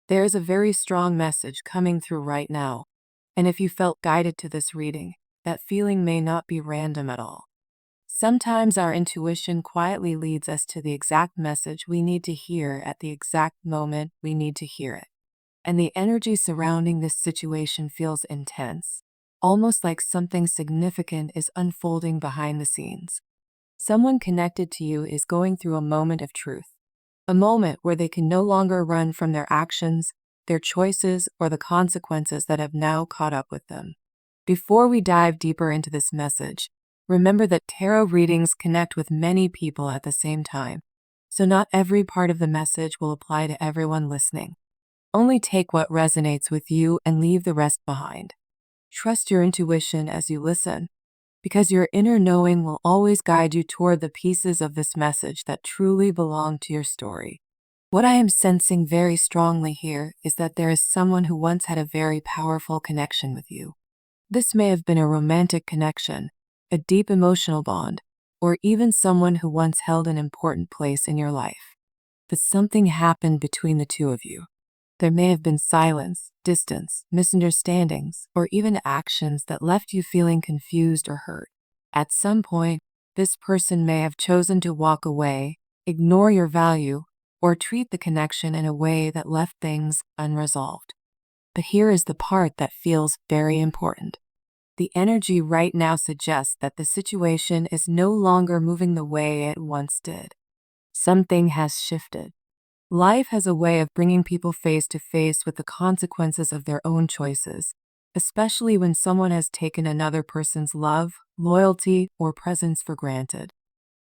There is a very strong message coming through right now, and if you felt guided to this reading, that feeling may not be random at all. Sometimes our intuition quietly leads us to the exact message we need to hear at the exact moment we need to hear it. And the energy surrounding this situation feels intense, almost like something significant is unfolding behind the scenes. Someone connected to you is going through a moment of truth, a moment where they can no longer run from their actions, their choices, or the consequences that have now caught up with them. Before we dive deeper into this message, remember that tarot readings connect with many people at the same time, so not every part of the message will apply to everyone listening. Only take what resonates with you and leave the rest behind. Trust your intuition as you listen, because your inner knowing will always guide you toward the pieces of this message that truly belong to your story. What I am sensing very strongly here is that there is someone who once had a very powerful connection with you. This may have been a romantic connection, a deep emotional bond, or even someone who once held an important place in your life. But something happened between the two of you. There may have been silence, distance, misunderstandings, or even actions that left you feeling confused or hurt. At some point, this person may have chosen to walk away, ignore your value, or treat the connection in a way that left things unresolved. But here is the part that feels very important. The energy right now suggests that the situation is no longer moving the way it once did. Something has shifted. Life has a way of bringing people face to face with the consequences of their own choices, especially when someone has taken another person's love, loyalty, or presence for granted.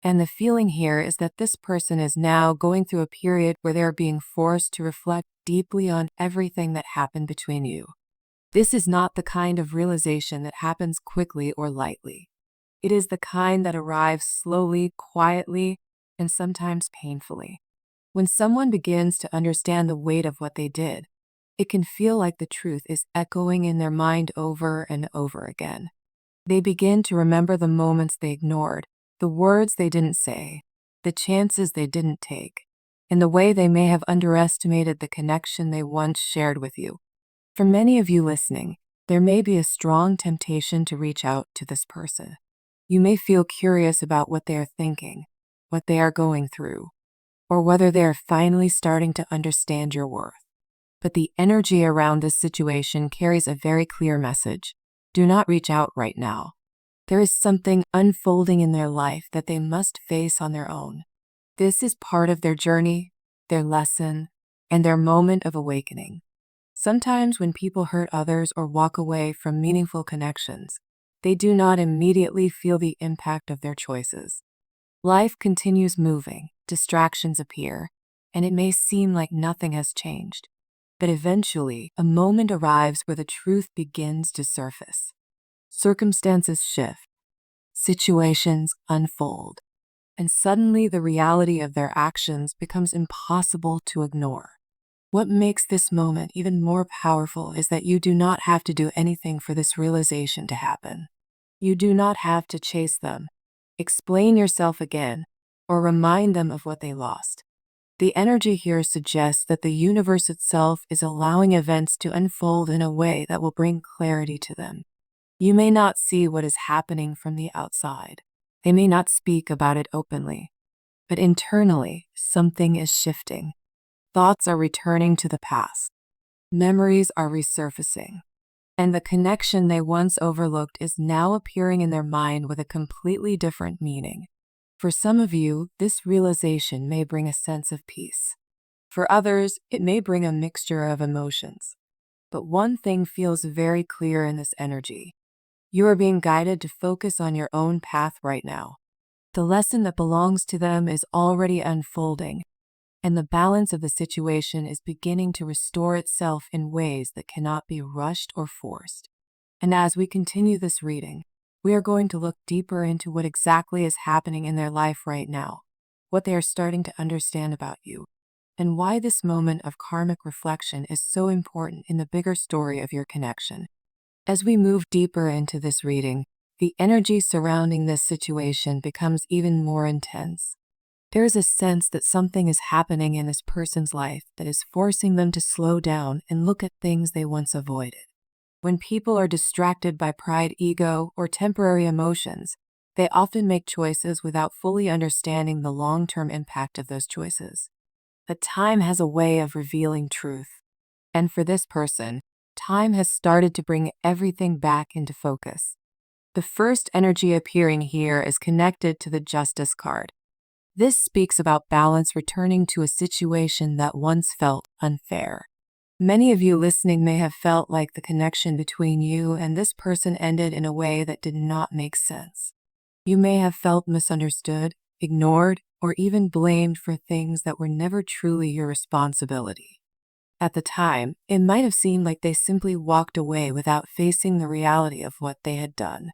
And the feeling here is that this person is now going through a period where they are being forced to reflect deeply on everything that happened between you. This is not the kind of realization that happens quickly or lightly. It is the kind that arrives slowly, quietly, and sometimes painfully. When someone begins to understand the weight of what they did, it can feel like the truth is echoing in their mind over and over again. They begin to remember the moments they ignored, the words they didn't say, the chances they didn't take, and the way they may have underestimated the connection they once shared with you. For many of you listening, there may be a strong temptation to reach out to this person. You may feel curious about what they are thinking, what they are going through, or whether they are finally starting to understand your worth. But the energy around this situation carries a very clear message. Do not reach out right now. There is something unfolding in their life that they must face on their own. This is part of their journey, their lesson, and their moment of awakening. Sometimes when people hurt others or walk away from meaningful connections, they do not immediately feel the impact of their choices. Life continues moving, distractions appear, and it may seem like nothing has changed. But eventually, a moment arrives where the truth begins to surface. Circumstances shift, situations unfold, and suddenly the reality of their actions becomes impossible to ignore. What makes this moment even more powerful is that you do not have to do anything for this realization to happen. You do not have to chase them, explain yourself again, or remind them of what they lost. The energy here suggests that the universe itself is allowing events to unfold in a way that will bring clarity to them. You may not see what is happening from the outside. They may not speak about it openly. But internally, something is shifting. Thoughts are returning to the past. Memories are resurfacing. And the connection they once overlooked is now appearing in their mind with a completely different meaning. For some of you, this realization may bring a sense of peace. For others, it may bring a mixture of emotions. But one thing feels very clear in this energy. You are being guided to focus on your own path right now. The lesson that belongs to them is already unfolding, and the balance of the situation is beginning to restore itself in ways that cannot be rushed or forced. And as we continue this reading, we are going to look deeper into what exactly is happening in their life right now, what they are starting to understand about you, and why this moment of karmic reflection is so important in the bigger story of your connection. As we move deeper into this reading, the energy surrounding this situation becomes even more intense. There is a sense that something is happening in this person's life that is forcing them to slow down and look at things they once avoided. When people are distracted by pride, ego, or temporary emotions, they often make choices without fully understanding the long-term impact of those choices. But time has a way of revealing truth. And for this person, time has started to bring everything back into focus. The first energy appearing here is connected to the Justice card. This speaks about balance returning to a situation that once felt unfair. Many of you listening may have felt like the connection between you and this person ended in a way that did not make sense. You may have felt misunderstood, ignored, or even blamed for things that were never truly your responsibility. At the time, it might have seemed like they simply walked away without facing the reality of what they had done.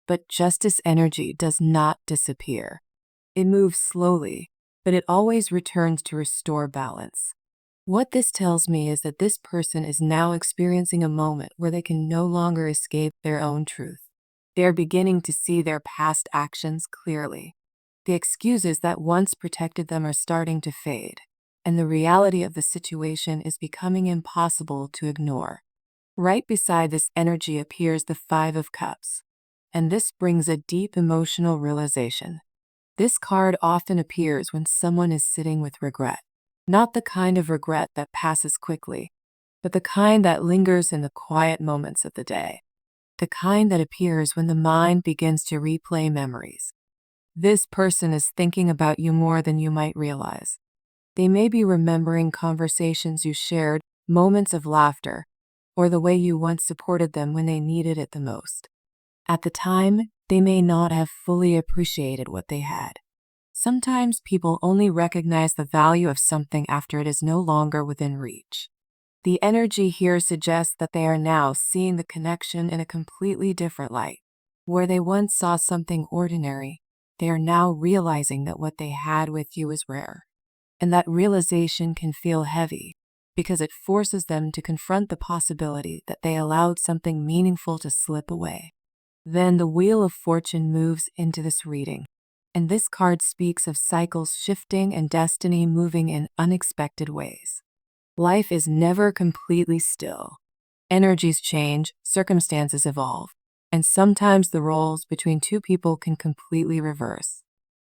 But justice energy does not disappear. It moves slowly, but it always returns to restore balance. What this tells me is that this person is now experiencing a moment where they can no longer escape their own truth. They are beginning to see their past actions clearly. The excuses that once protected them are starting to fade, and the reality of the situation is becoming impossible to ignore. Right beside this energy appears the Five of Cups, and this brings a deep emotional realization. This card often appears when someone is sitting with regret. Not the kind of regret that passes quickly, but the kind that lingers in the quiet moments of the day. The kind that appears when the mind begins to replay memories. This person is thinking about you more than you might realize. They may be remembering conversations you shared, moments of laughter, or the way you once supported them when they needed it the most. At the time, they may not have fully appreciated what they had. Sometimes people only recognize the value of something after it is no longer within reach. The energy here suggests that they are now seeing the connection in a completely different light. Where they once saw something ordinary, they are now realizing that what they had with you is rare. And that realization can feel heavy because it forces them to confront the possibility that they allowed something meaningful to slip away. Then the Wheel of Fortune moves into this reading. And this card speaks of cycles shifting and destiny moving in unexpected ways. Life is never completely still. Energies change, circumstances evolve, and sometimes the roles between two people can completely reverse.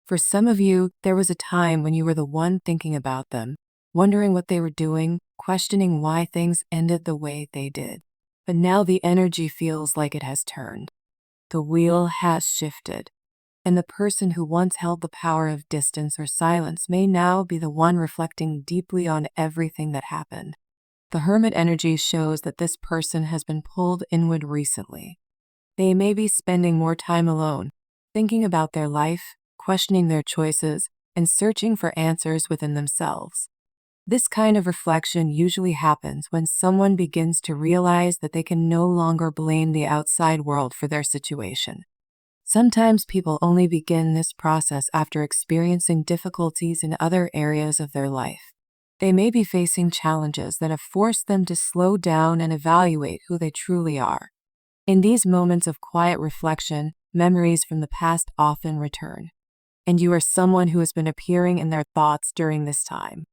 For some of you, there was a time when you were the one thinking about them, wondering what they were doing, questioning why things ended the way they did. But now the energy feels like it has turned. The wheel has shifted. And the person who once held the power of distance or silence may now be the one reflecting deeply on everything that happened. The Hermit energy shows that this person has been pulled inward recently. They may be spending more time alone, thinking about their life, questioning their choices, and searching for answers within themselves. This kind of reflection usually happens when someone begins to realize that they can no longer blame the outside world for their situation. Sometimes people only begin this process after experiencing difficulties in other areas of their life. They may be facing challenges that have forced them to slow down and evaluate who they truly are. In these moments of quiet reflection, memories from the past often return. And you are someone who has been appearing in their thoughts during this time.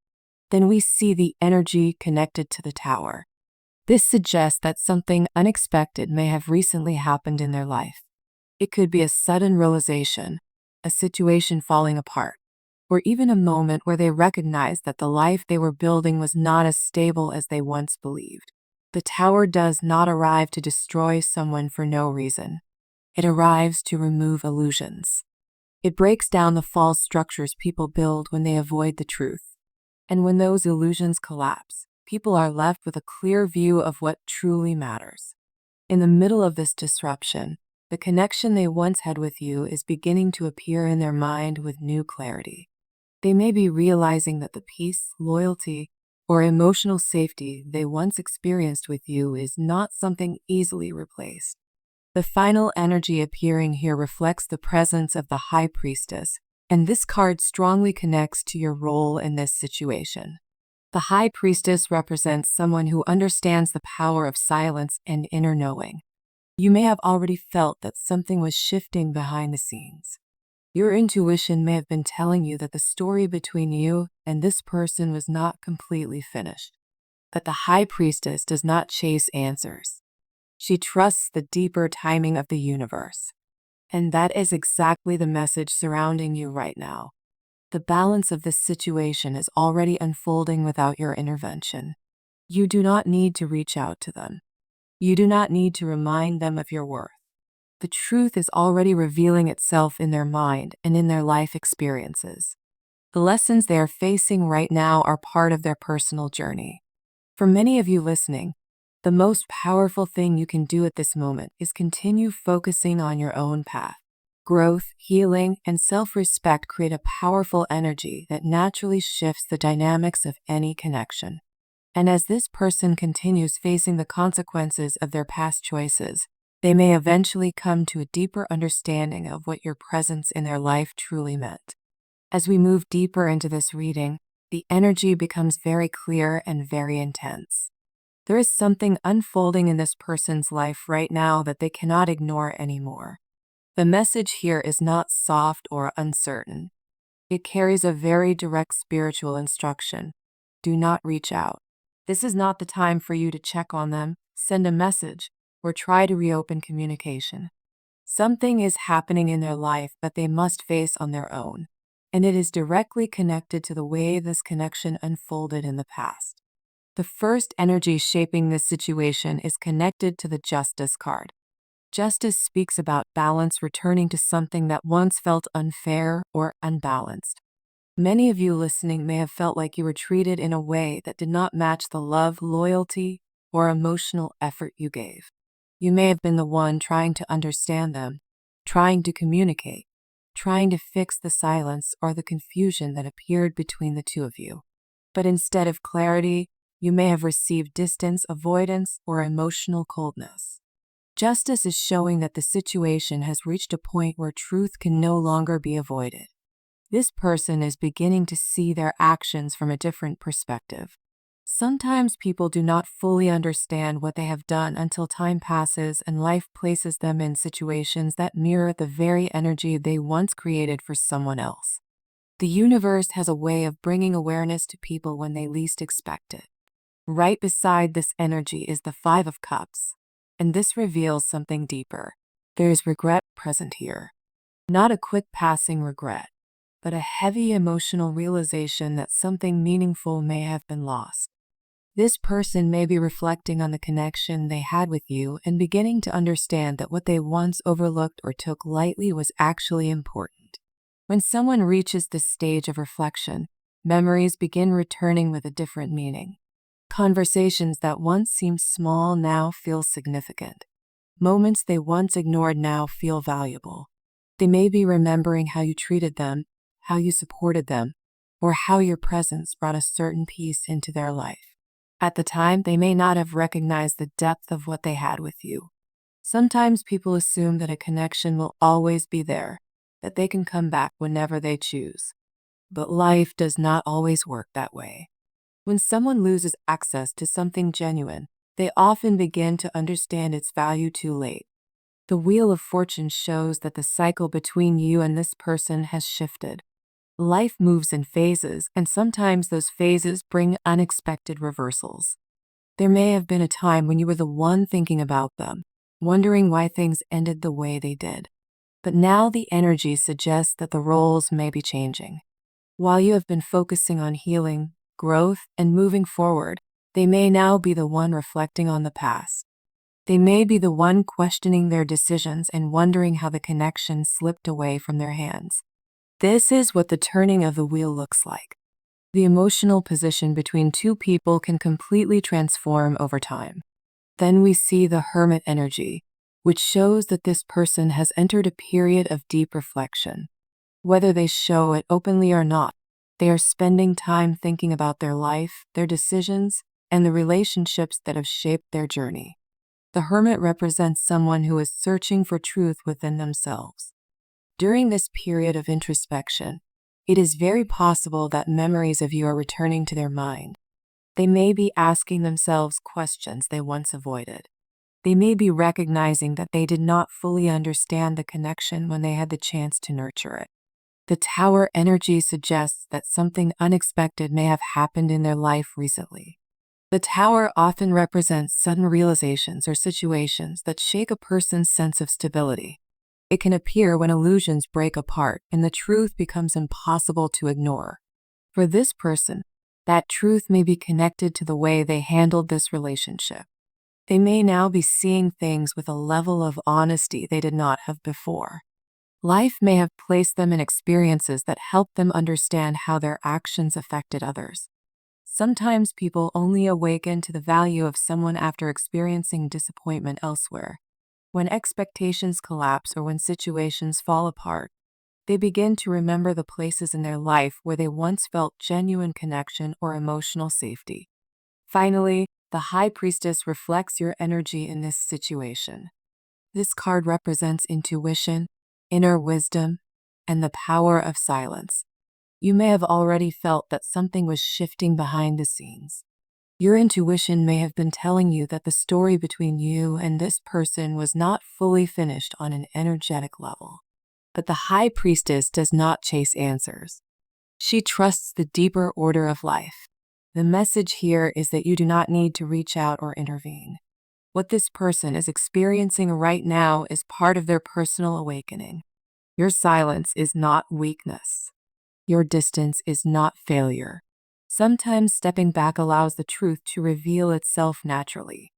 Then we see the energy connected to the Tower. This suggests that something unexpected may have recently happened in their life. It could be a sudden realization, a situation falling apart, or even a moment where they recognized that the life they were building was not as stable as they once believed. The Tower does not arrive to destroy someone for no reason. It arrives to remove illusions. It breaks down the false structures people build when they avoid the truth. And when those illusions collapse, people are left with a clear view of what truly matters. In the middle of this disruption, the connection they once had with you is beginning to appear in their mind with new clarity. They may be realizing that the peace, loyalty, or emotional safety they once experienced with you is not something easily replaced. The final energy appearing here reflects the presence of the High Priestess, and this card strongly connects to your role in this situation. The High Priestess represents someone who understands the power of silence and inner knowing. You may have already felt that something was shifting behind the scenes. Your intuition may have been telling you that the story between you and this person was not completely finished. But the High Priestess does not chase answers. She trusts the deeper timing of the universe. And that is exactly the message surrounding you right now. The balance of this situation is already unfolding without your intervention. You do not need to reach out to them. You do not need to remind them of your worth. The truth is already revealing itself in their mind and in their life experiences. The lessons they are facing right now are part of their personal journey. For many of you listening, the most powerful thing you can do at this moment is continue focusing on your own path. Growth, healing, and self-respect create a powerful energy that naturally shifts the dynamics of any connection. And as this person continues facing the consequences of their past choices, they may eventually come to a deeper understanding of what your presence in their life truly meant. As we move deeper into this reading, the energy becomes very clear and very intense. There is something unfolding in this person's life right now that they cannot ignore anymore. The message here is not soft or uncertain. It carries a very direct spiritual instruction. Do not reach out. This is not the time for you to check on them, send a message, or try to reopen communication. Something is happening in their life that they must face on their own, and it is directly connected to the way this connection unfolded in the past. The first energy shaping this situation is connected to the Justice card. Justice speaks about balance returning to something that once felt unfair or unbalanced. Many of you listening may have felt like you were treated in a way that did not match the love, loyalty, or emotional effort you gave. You may have been the one trying to understand them, trying to communicate, trying to fix the silence or the confusion that appeared between the two of you. But instead of clarity, you may have received distance, avoidance, or emotional coldness. Justice is showing that the situation has reached a point where truth can no longer be avoided. This person is beginning to see their actions from a different perspective. Sometimes people do not fully understand what they have done until time passes and life places them in situations that mirror the very energy they once created for someone else. The universe has a way of bringing awareness to people when they least expect it. Right beside this energy is the Five of Cups, and this reveals something deeper. There is regret present here. Not a quick passing regret, but a heavy emotional realization that something meaningful may have been lost. This person may be reflecting on the connection they had with you and beginning to understand that what they once overlooked or took lightly was actually important. When someone reaches this stage of reflection, memories begin returning with a different meaning. Conversations that once seemed small now feel significant. Moments they once ignored now feel valuable. They may be remembering how you treated them, how you supported them, or how your presence brought a certain peace into their life. At the time, they may not have recognized the depth of what they had with you. Sometimes people assume that a connection will always be there, that they can come back whenever they choose. But life does not always work that way. When someone loses access to something genuine, they often begin to understand its value too late. The Wheel of Fortune shows that the cycle between you and this person has shifted. Life moves in phases, and sometimes those phases bring unexpected reversals. There may have been a time when you were the one thinking about them, wondering why things ended the way they did. But now the energy suggests that the roles may be changing. While you have been focusing on healing, growth, and moving forward, they may now be the one reflecting on the past. They may be the one questioning their decisions and wondering how the connection slipped away from their hands. This is what the turning of the wheel looks like. The emotional position between two people can completely transform over time. Then we see the Hermit energy, which shows that this person has entered a period of deep reflection. Whether they show it openly or not, they are spending time thinking about their life, their decisions, and the relationships that have shaped their journey. The Hermit represents someone who is searching for truth within themselves. During this period of introspection, it is very possible that memories of you are returning to their mind. They may be asking themselves questions they once avoided. They may be recognizing that they did not fully understand the connection when they had the chance to nurture it. The Tower energy suggests that something unexpected may have happened in their life recently. The Tower often represents sudden realizations or situations that shake a person's sense of stability. It can appear when illusions break apart and the truth becomes impossible to ignore. For this person, that truth may be connected to the way they handled this relationship. They may now be seeing things with a level of honesty they did not have before. Life may have placed them in experiences that helped them understand how their actions affected others. Sometimes people only awaken to the value of someone after experiencing disappointment elsewhere. When expectations collapse or when situations fall apart, they begin to remember the places in their life where they once felt genuine connection or emotional safety. Finally, the High Priestess reflects your energy in this situation. This card represents intuition, inner wisdom, and the power of silence. You may have already felt that something was shifting behind the scenes. Your intuition may have been telling you that the story between you and this person was not fully finished on an energetic level. But the High Priestess does not chase answers. She trusts the deeper order of life. The message here is that you do not need to reach out or intervene. What this person is experiencing right now is part of their personal awakening. Your silence is not weakness. Your distance is not failure. Sometimes stepping back allows the truth to reveal itself naturally.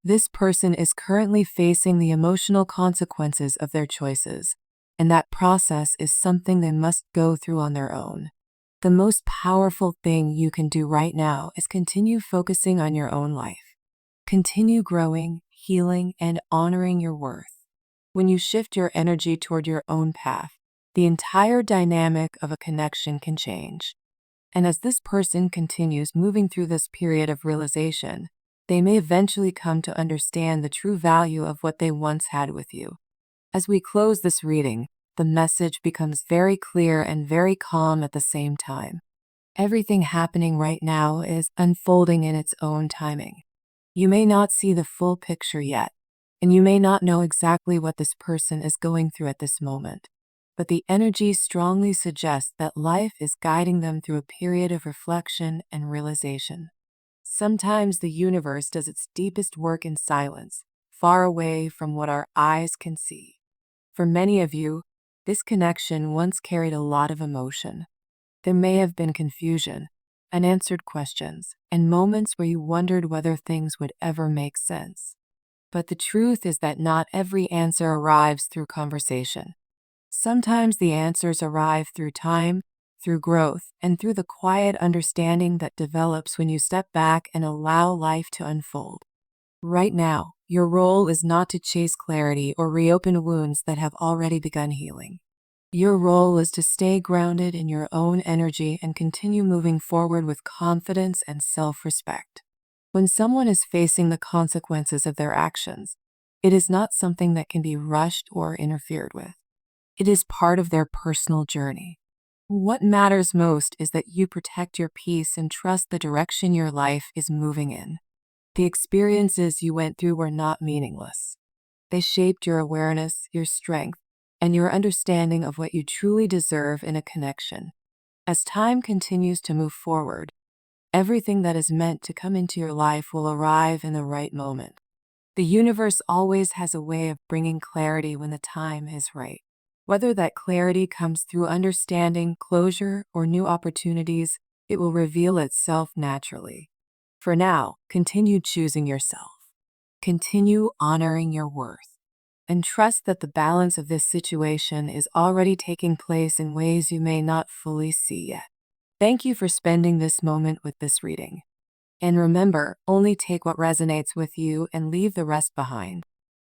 This person is currently facing the emotional consequences of their choices, and that process is something they must go through on their own. The most powerful thing you can do right now is continue focusing on your own life. Continue growing, healing, and honoring your worth. When you shift your energy toward your own path, the entire dynamic of a connection can change. And as this person continues moving through this period of realization, they may eventually come to understand the true value of what they once had with you. As we close this reading, the message becomes very clear and very calm at the same time. Everything happening right now is unfolding in its own timing. You may not see the full picture yet, and you may not know exactly what this person is going through at this moment. But the energy strongly suggests that life is guiding them through a period of reflection and realization. Sometimes the universe does its deepest work in silence, far away from what our eyes can see. For many of you, this connection once carried a lot of emotion. There may have been confusion, unanswered questions, and moments where you wondered whether things would ever make sense. But the truth is that not every answer arrives through conversation. Sometimes the answers arrive through time, through growth, and through the quiet understanding that develops when you step back and allow life to unfold. Right now, your role is not to chase clarity or reopen wounds that have already begun healing. Your role is to stay grounded in your own energy and continue moving forward with confidence and self-respect. When someone is facing the consequences of their actions, it is not something that can be rushed or interfered with. It is part of their personal journey. What matters most is that you protect your peace and trust the direction your life is moving in. The experiences you went through were not meaningless. They shaped your awareness, your strength, and your understanding of what you truly deserve in a connection. As time continues to move forward, everything that is meant to come into your life will arrive in the right moment. The universe always has a way of bringing clarity when the time is right. Whether that clarity comes through understanding, closure, or new opportunities, it will reveal itself naturally. For now, continue choosing yourself. Continue honoring your worth. And trust that the balance of this situation is already taking place in ways you may not fully see yet. Thank you for spending this moment with this reading. And remember, only take what resonates with you and leave the rest behind.